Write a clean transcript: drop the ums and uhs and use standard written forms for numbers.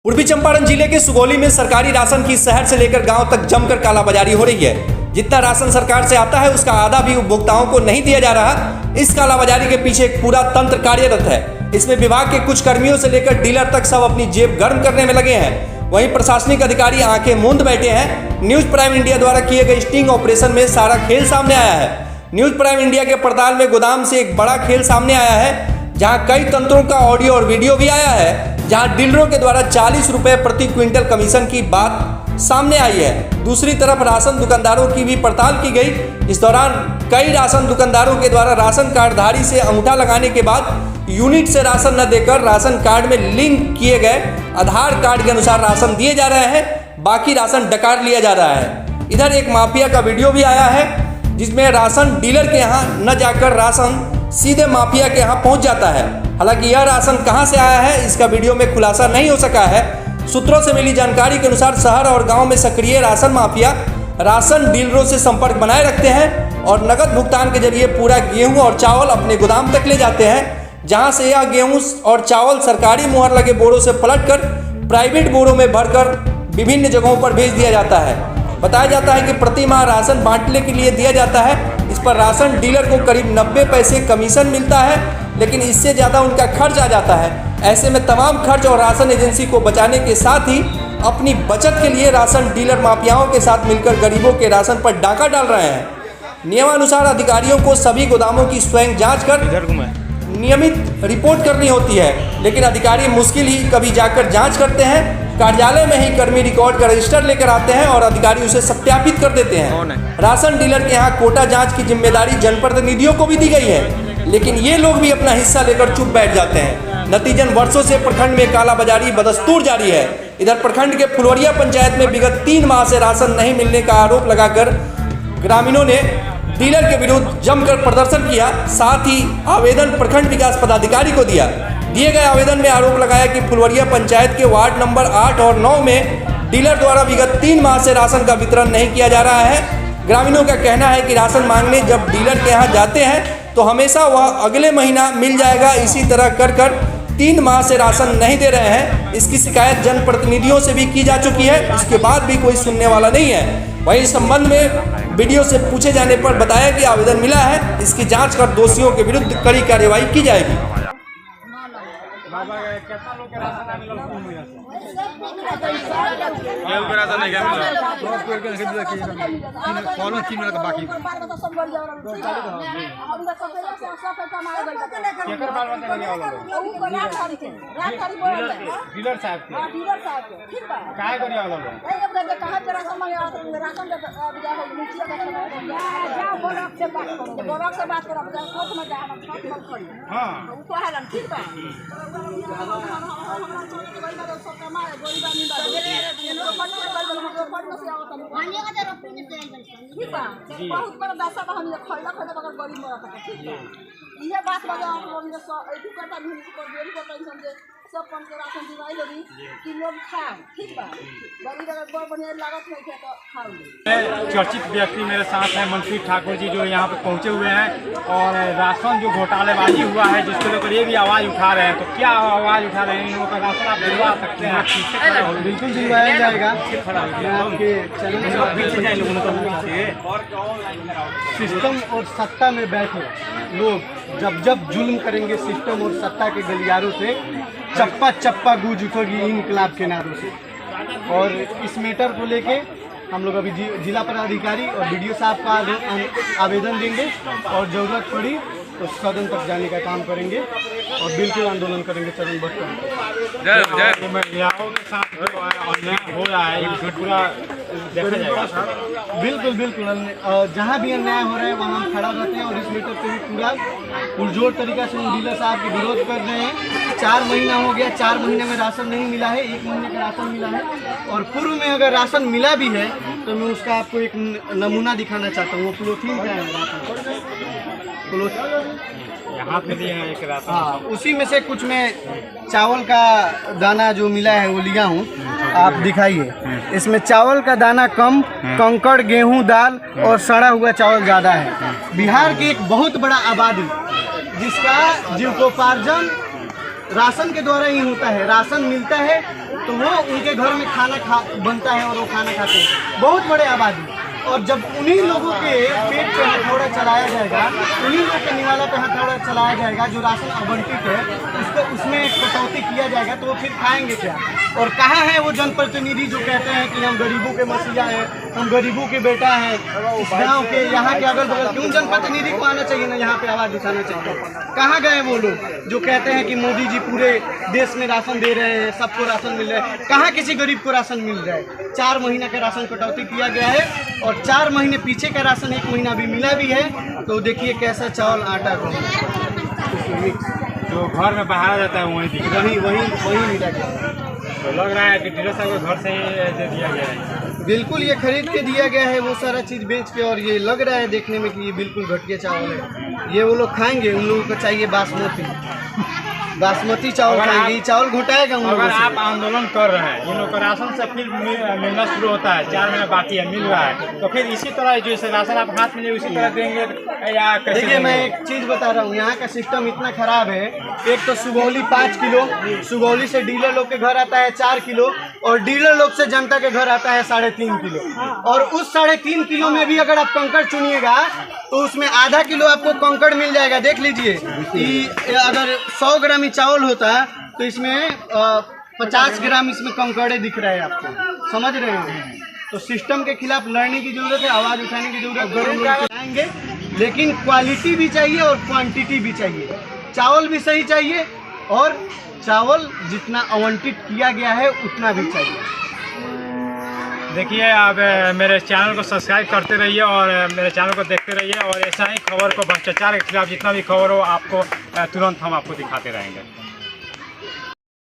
पूर्वी चंपारण जिले के सुगौली में सरकारी राशन की शहर से लेकर गांव तक जमकर कालाबाजारी हो रही है। जितना राशन सरकार से आता है उसका आधा भी उपभोक्ताओं को नहीं दिया जा रहा। इस कालाबाजारी के पीछे एक पूरा तंत्र कार्यरत है। इसमें विभाग के कुछ कर्मियों से लेकर डीलर तक सब अपनी जेब गर्म करने में लगे हैं। वहीं प्रशासनिक अधिकारी आंखें मूंद बैठे हैं। न्यूज प्राइम इंडिया द्वारा किए गए स्टिंग ऑपरेशन में सारा खेल सामने आया है। न्यूज प्राइम इंडिया के पड़ताल में गोदाम से एक बड़ा खेल सामने आया है, जहां कई तंत्रों का ऑडियो और वीडियो भी आया है, जहां डीलरों के द्वारा 40 रुपए प्रति क्विंटल कमीशन की बात सामने आई है। दूसरी तरफ राशन दुकानदारों की भी पड़ताल की गई। इस दौरान कई राशन दुकानदारों के द्वारा राशन कार्डधारी से अंगूठा लगाने के बाद यूनिट से राशन न देकर राशन कार्ड में लिंक किए गए आधार कार्ड के अनुसार राशन दिए जा रहे हैं, बाकी राशन डकार लिया जा रहा है। इधर एक माफिया का वीडियो भी आया है जिसमें राशन डीलर के यहाँ न जाकर राशन सीधे माफिया के यहाँ पहुँच जाता है। हालांकि यह राशन कहां से आया है इसका वीडियो में खुलासा नहीं हो सका है। सूत्रों से मिली जानकारी के अनुसार शहर और गांव में सक्रिय राशन माफिया राशन डीलरों से संपर्क बनाए रखते हैं और नकद भुगतान के जरिए पूरा गेहूं और चावल अपने गोदाम तक ले जाते हैं, जहां से यह गेहूं और चावल सरकारी मुहर लगे बोरों से पलटकर प्राइवेट बोरों में भरकर विभिन्न जगहों पर भेज दिया जाता है। बताया जाता है कि प्रति माह राशन बांटने के लिए दिया जाता है। इस पर राशन डीलर को करीब 90 पैसे कमीशन मिलता है, लेकिन इससे ज़्यादा उनका खर्च आ जाता है। ऐसे में तमाम खर्च और राशन एजेंसी को बचाने के साथ ही अपनी बचत के लिए राशन डीलर माफियाओं के साथ मिलकर गरीबों के राशन पर डाका डाल रहे हैं। नियमानुसार अधिकारियों को सभी गोदामों की स्वयं जांच कर नियमित रिपोर्ट करनी होती है, लेकिन अधिकारी मुश्किल ही कभी जाकर जांच करते हैं। कार्यालय में ही कर्मी रिकॉर्ड का रजिस्टर लेकर आते हैं और अधिकारी उसे सत्यापित कर देते हैं। राशन डीलर के यहाँ कोटा जांच की जिम्मेदारी जनप्रतिनिधियों को भी दी गई है, लेकिन ये लोग भी अपना हिस्सा लेकर चुप बैठ जाते हैं। नतीजन वर्षों से प्रखंड में कालाबाजारी बदस्तूर जारी है। इधर प्रखंड के फुलवरिया पंचायत में विगत 3 माह से राशन नहीं मिलने का आरोप लगाकर ग्रामीणों ने डीलर के विरुद्ध जमकर प्रदर्शन किया। साथ ही आवेदन प्रखंड विकास पदाधिकारी को दिया। दिए गए आवेदन में आरोप लगाया कि फुलवरिया पंचायत के वार्ड नंबर 8 और 9 में डीलर द्वारा विगत 3 माह से राशन का वितरण नहीं किया जा रहा है। ग्रामीणों का कहना है कि राशन मांगने जब डीलर के यहाँ जाते हैं तो हमेशा वह अगले महीना मिल जाएगा, इसी तरह कर 3 माह से राशन नहीं दे रहे हैं। इसकी शिकायत जनप्रतिनिधियों से भी की जा चुकी है, इसके बाद भी कोई सुनने वाला नहीं है। वहीं इस संबंध में वीडियो से पूछे जाने पर बताया कि आवेदन मिला है, इसकी जांच कर दोषियों के विरुद्ध कड़ी कार्रवाई की जाएगी। बहुत बड़ा दशा बा हम खैला बगैर गरीब ये बात करता नहीं सब कम के राशन दिवाई लगी कि लोग खाए, ठीक बा। गरीब अगर बहुत बढ़िया लागत नहीं थे तो खाओ। चर्चित व्यक्ति मेरे साथ हैं मनप्रीत ठाकुर जी, जो यहाँ पे पहुँचे हुए हैं और राशन जो घोटालेबाजी हुआ है जिसको लेकर ये भी आवाज़ उठा रहे हैं। तो क्या आवाज़ उठा रहे हैं? इन लोगों का राशन आप दिलवा सकते हैं? बिल्कुल दिलवाया जाएगा। सिस्टम और सत्ता में बैठे लोग जब जुल्म करेंगे सिस्टम और सत्ता के गलियारों से चप्पा चप्पा गूंज उठेगी इनकलाब के नारों से। और इस मैटर को लेके हम लोग अभी जिला पदाधिकारी और बीडीओ साहब का आवेदन देंगे और ज़रूरत पड़ी तो सदन तक जाने का काम करेंगे और बिल्कुल आंदोलन करेंगे चरणबद्ध कर। महिलाओं के साथ जो अन्याय हो रहा है ये पूरा देखा जाएगा। बिल्कुल जहाँ भी अन्याय हो रहा है वहाँ हम खड़ा रहते हैं और इस मैटर पे भी पूरा पुरजोर तरीका से हम डीलर साहब के विरोध कर रहे हैं। 4 महीना हो गया, 4 महीने में राशन नहीं मिला है, 1 महीने का राशन मिला है और पूर्व में अगर राशन मिला भी है तो मैं उसका आपको एक नमूना दिखाना चाहता हूँ। वो प्लोथीन का है राशन, यहाँ पे दिए हैं एक राशन। हाँ, उसी में से कुछ मैं चावल का दाना जो मिला है वो लिया हूँ, आप दिखाइए। इसमें चावल का दाना कम, कंकड़, गेहूं, दाल और सड़ा हुआ चावल ज़्यादा है। बिहार की एक बहुत बड़ा आबादी जिसका जीविकोपार्जन राशन के द्वारा ही होता है। राशन मिलता है तो वो उनके घर में खाना बनता है और वो खाना खाते हैं, बहुत बड़े आबादी। और जब उन्हीं लोगों के पेट पे हथौड़ा चलाया जाएगा, उन्हीं लोगों के निवाला पे हथौड़ा चलाया जाएगा जो राशन आवंटित है, उसको उसमें कटौती किया जाएगा, तो वो फिर खाएंगे क्या? और कहाँ है वो जनप्रतिनिधि जो कहते हैं कि हम गरीबों के मसीहा हैं, हम गरीबों के बेटा हैं, इस गाँव के यहाँ के अगल बगल क्यों जनप्रतिनिधि को आना चाहिए ना, यहाँ पे आवाज़ उठाना चाहिए? कहाँ गए वो लोग जो कहते हैं कि मोदी जी पूरे देश में राशन दे रहे हैं, सबको राशन मिल रहा है? कहाँ किसी गरीब को राशन मिल रहा है? 4 महीने का राशन कटौती किया गया है और 4 महीने पीछे का राशन 1 महीना भी मिला भी है। तो देखिए कैसा चावल आटा को जो घर में बहाया जाता है वही मिला गया। तो लग रहा है कि डीलर साहब को घर से ही दे दिया गया है। बिल्कुल ये खरीद के दिया गया है वो सारा चीज़ बेच के, और ये लग रहा है देखने में कि ये बिल्कुल घटिया चावल है। ये वो लोग खाएंगे, उन लोगों को चाहिए बासमती चावल खाएंगे, ये चावल घोटाएगा उन लोगों अगर से। आप आंदोलन कर रहे हैं, इन लोगों का राशन से फिर मिलना शुरू होता है, 4 महीने बाकी है, मिल रहा है, तो फिर इसी तरह जो राशन आप हाथ में उसी तरह देंगे या कैसे? देखिए मैं एक चीज़ बता रहा हूँ, यहाँ का सिस्टम इतना खराब है। एक तो सुगौली 5 किलो, सुगौली से डीलर लोग के घर आता है 4 किलो, और डीलर लोग से जनता के घर आता है 3.5 किलो। और उस 3.5 किलो में भी अगर आप कंकड़ चुनिएगा तो उसमें आधा किलो आपको कंकड़ मिल जाएगा। देख लीजिए कि अगर 100 ग्राम चावल होता है तो इसमें 50 ग्राम इसमें कंकड़े दिख रहे हैं आपको, समझ रहे हैं? तो सिस्टम के खिलाफ लड़ने की जरूरत है, आवाज़ उठाने की जरूरत है। लेकिन क्वालिटी भी चाहिए और क्वांटिटी भी चाहिए। चावल भी सही चाहिए और चावल जितना आवंटित किया गया है उतना भी चाहिए। देखिए आप मेरे चैनल को सब्सक्राइब करते रहिए और मेरे चैनल को देखते रहिए, और ऐसा ही खबर को भ्रष्टाचार के खिलाफ जितना भी खबर हो आपको तुरंत हम आपको दिखाते रहेंगे।